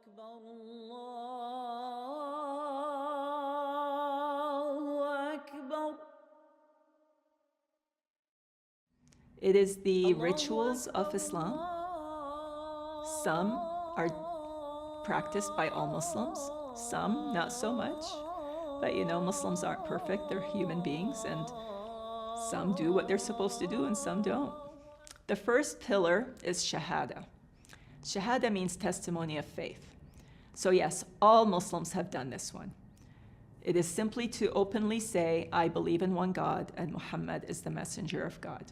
أكبر الله أكبر. It is the rituals of Islam. Some are practiced by all Muslims, some not so much. But you know, Muslims aren't perfect, they're human beings, and some do what they're supposed to do and some don't. The first pillar is Shahada. Shahada means testimony of faith. So yes, all Muslims have done this one. It is simply to openly say, I believe in one God and Muhammad is the messenger of God.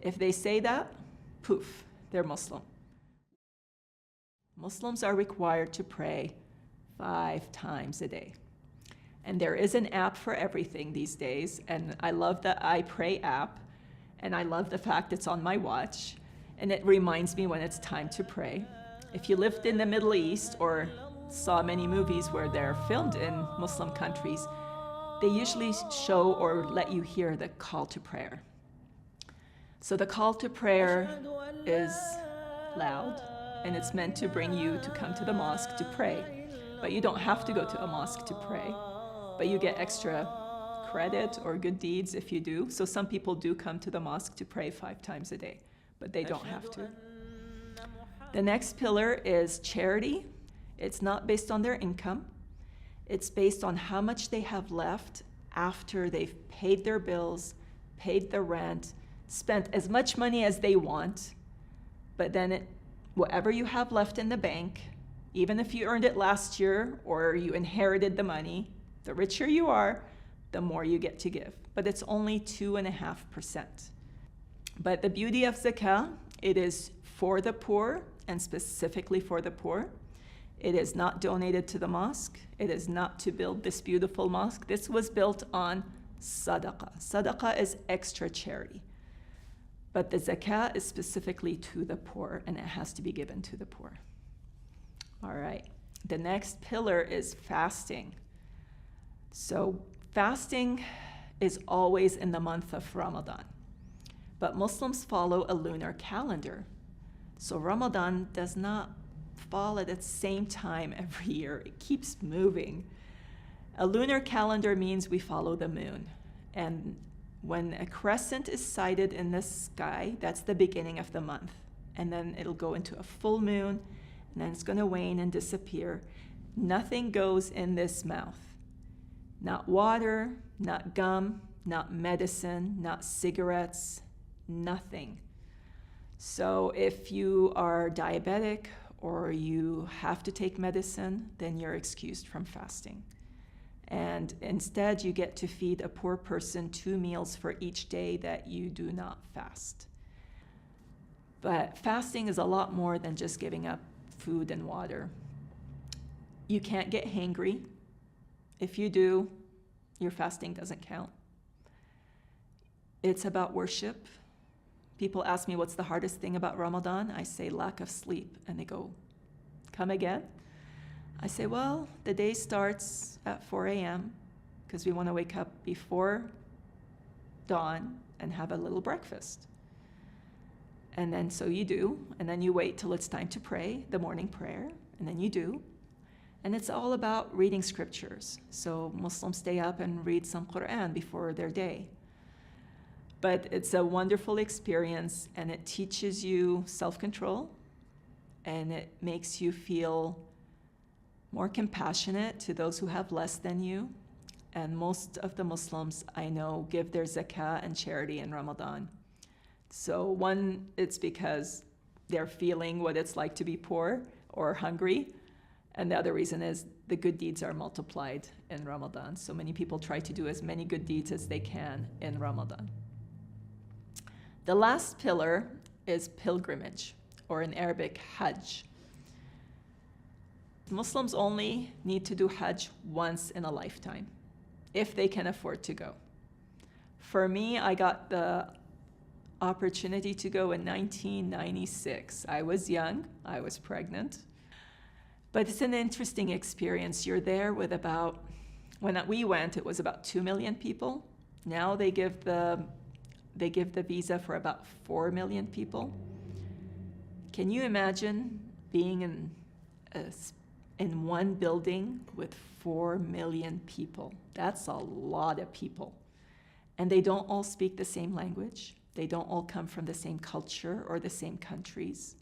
If they say that, poof, they're Muslim. Muslims are required to pray 5 times a day. And there is an app for everything these days, and I love the I Pray app, and I love the fact it's on my watch, and it reminds me when it's time to pray. If you lived in the Middle East or saw many movies where they're filmed in Muslim countries, they usually show or let you hear the call to prayer. So the call to prayer is loud, and it's meant to bring you to come to the mosque to pray. But you don't have to go to a mosque to pray, but you get extra credit or good deeds if you do. So some people do come to the mosque to pray 5 times a day, but they don't have to. The next pillar is charity. It's not based on their income. It's based on how much they have left after they've paid their bills, paid the rent, spent as much money as they want, but then whatever you have left in the bank, even if you earned it last year or you inherited the money, the richer you are, the more you get to give. But it's only 2.5%. But the beauty of zakah, it is for the poor and specifically for the poor. It is not donated to the mosque. It is not to build this beautiful mosque. This was built on sadaqah. Sadaqah is extra charity. But the zakah is specifically to the poor, and it has to be given to the poor. All right, the next pillar is fasting. So fasting is always in the month of Ramadan, but Muslims follow a lunar calendar. So Ramadan does not fall at the same time every year. It keeps moving. A lunar calendar means we follow the moon. And when a crescent is sighted in the sky, that's the beginning of the month. And then it'll go into a full moon, and then it's going to wane and disappear. Nothing goes in this mouth. Not water, not gum, not medicine, not cigarettes, nothing. So if you are diabetic or you have to take medicine, then you're excused from fasting. And instead, you get to feed a poor person 2 meals for each day that you do not fast. But fasting is a lot more than just giving up food and water. You can't get hangry. If you do, your fasting doesn't count. It's about worship. People ask me what's the hardest thing about Ramadan. I say lack of sleep, and they go, come again? I say, well, the day starts at 4 a.m. because we want to wake up before dawn and have a little breakfast. And then so you do, and then you wait till it's time to pray, the morning prayer, and then you do. And it's all about reading scriptures. So Muslims stay up and read some Quran before their day. But it's a wonderful experience, and it teaches you self-control, and it makes you feel more compassionate to those who have less than you. And most of the Muslims I know give their zakah and charity in Ramadan. So one, it's because they're feeling what it's like to be poor or hungry. And the other reason is the good deeds are multiplied in Ramadan. So many people try to do as many good deeds as they can in Ramadan. The last pillar is pilgrimage, or in Arabic, Hajj. Muslims only need to do Hajj once in a lifetime, if they can afford to go. For me, I got the opportunity to go in 1996. I was young, I was pregnant, but it's an interesting experience. You're there with about, when we went, it was about 2 million people. Now they give the visa for about 4 million people. Can you imagine being in in one building with 4 million people. That's a lot of people. And they don't all speak the same language. They don't all come from the same culture or the same countries.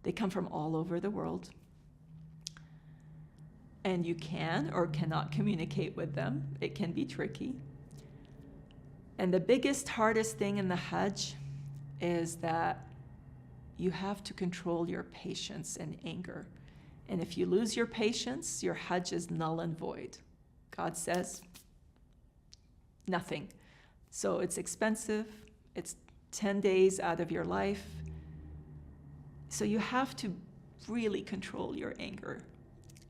They come from all over the world. And you can or cannot communicate with them. It can be tricky. And the biggest, hardest thing in the Hajj is that you have to control your patience and anger. And if you lose your patience, your Hajj is null and void. God says, nothing. So it's expensive. It's 10 days out of your life. So you have to really control your anger.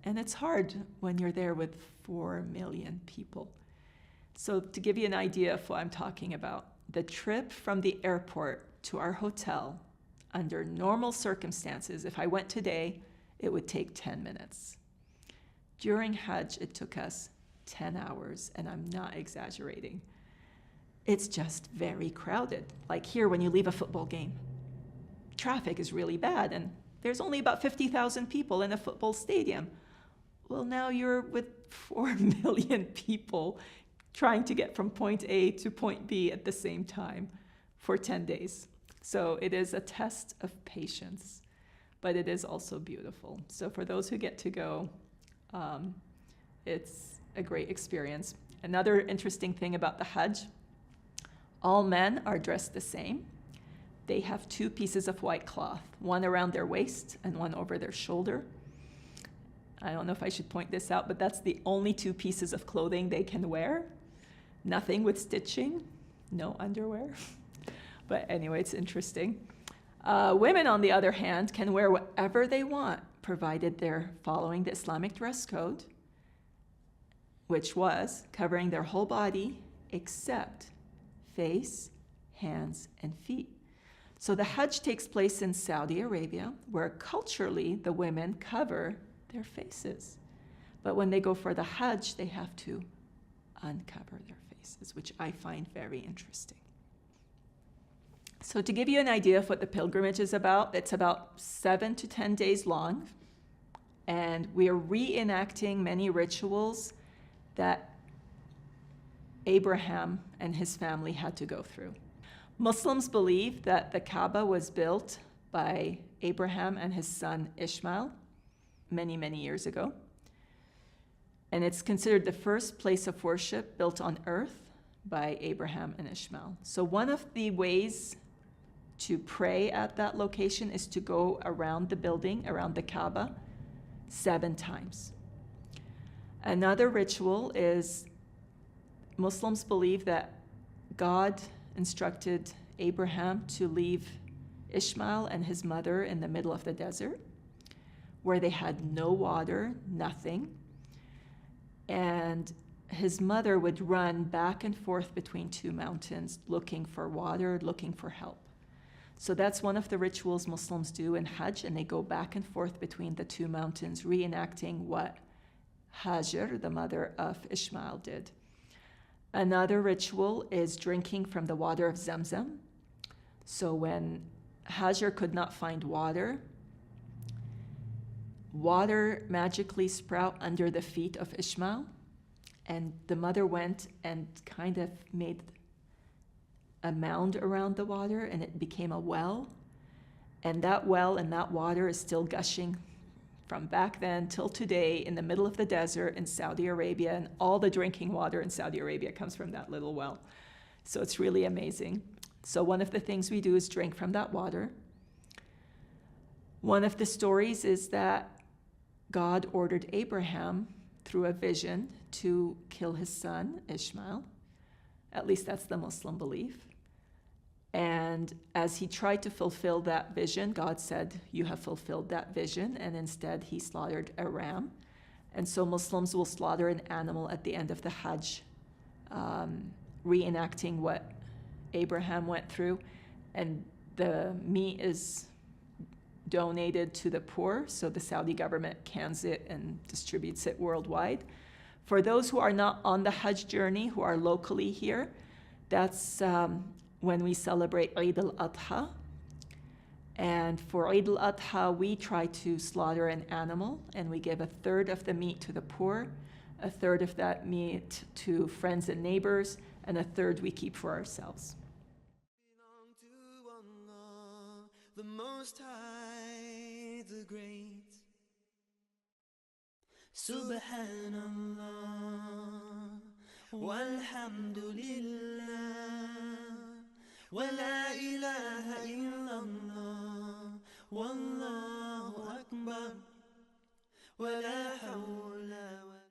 And it's hard when you're there with 4 million people. So to give you an idea of what I'm talking about, the trip from the airport to our hotel, under normal circumstances, if I went today, it would take 10 minutes. During Hajj, it took us 10 hours, and I'm not exaggerating. It's just very crowded. Like here, when you leave a football game, traffic is really bad, and there's only about 50,000 people in a football stadium. Well, now you're with 4 million people trying to get from point A to point B at the same time for 10 days. So it is a test of patience, but it is also beautiful. So for those who get to go, it's a great experience. Another interesting thing about the Hajj, all men are dressed the same. They have 2 pieces of white cloth, one around their waist and one over their shoulder. I don't know if I should point this out, but that's the only 2 pieces of clothing they can wear. Nothing with stitching, no underwear. But anyway, it's interesting. Women, on the other hand, can wear whatever they want, provided they're following the Islamic dress code, which was covering their whole body except face, hands, and feet. So the Hajj takes place in Saudi Arabia, where culturally the women cover their faces. But when they go for the Hajj, they have to uncover their faces, which I find very interesting. So to give you an idea of what the pilgrimage is about, it's about 7 to 10 days long, and we are reenacting many rituals that Abraham and his family had to go through. Muslims believe that the Kaaba was built by Abraham and his son Ishmael many, many years ago. And it's considered the first place of worship built on earth by Abraham and Ishmael. So one of the ways to pray at that location is to go around the building, around the Kaaba, 7 times. Another ritual is Muslims believe that God instructed Abraham to leave Ishmael and his mother in the middle of the desert, where they had no water, nothing. And his mother would run back and forth between 2 mountains looking for water, looking for help. So that's one of the rituals Muslims do in Hajj, and they go back and forth between the 2 mountains, reenacting what Hajar, the mother of Ishmael, did. Another ritual is drinking from the water of Zamzam. So when Hajar could not find water magically sprout under the feet of Ishmael, and the mother went and kind of made a mound around the water, and it became a well. And that well and that water is still gushing from back then till today in the middle of the desert in Saudi Arabia, and all the drinking water in Saudi Arabia comes from that little well. So it's really amazing. So one of the things we do is drink from that water. One of the stories is that God ordered Abraham through a vision to kill his son, Ishmael. At least that's the Muslim belief. And as he tried to fulfill that vision, God said, "You have fulfilled that vision," and instead he slaughtered a ram. And so Muslims will slaughter an animal at the end of the Hajj, reenacting what Abraham went through, and the meat is donated to the poor, so the Saudi government cans it and distributes it worldwide. For those who are not on the Hajj journey, who are locally here, that's when we celebrate Eid al-Adha, And for Eid al-Adha, we try to slaughter an animal, and we give a third of the meat to the poor, a third of that meat to friends and neighbors, and a third we keep for ourselves. Belong to Allah, the Most High, the Great. Subhanallah, walhamdulillah, wa la ilaha illallah, wallahu akbar, wa la hawla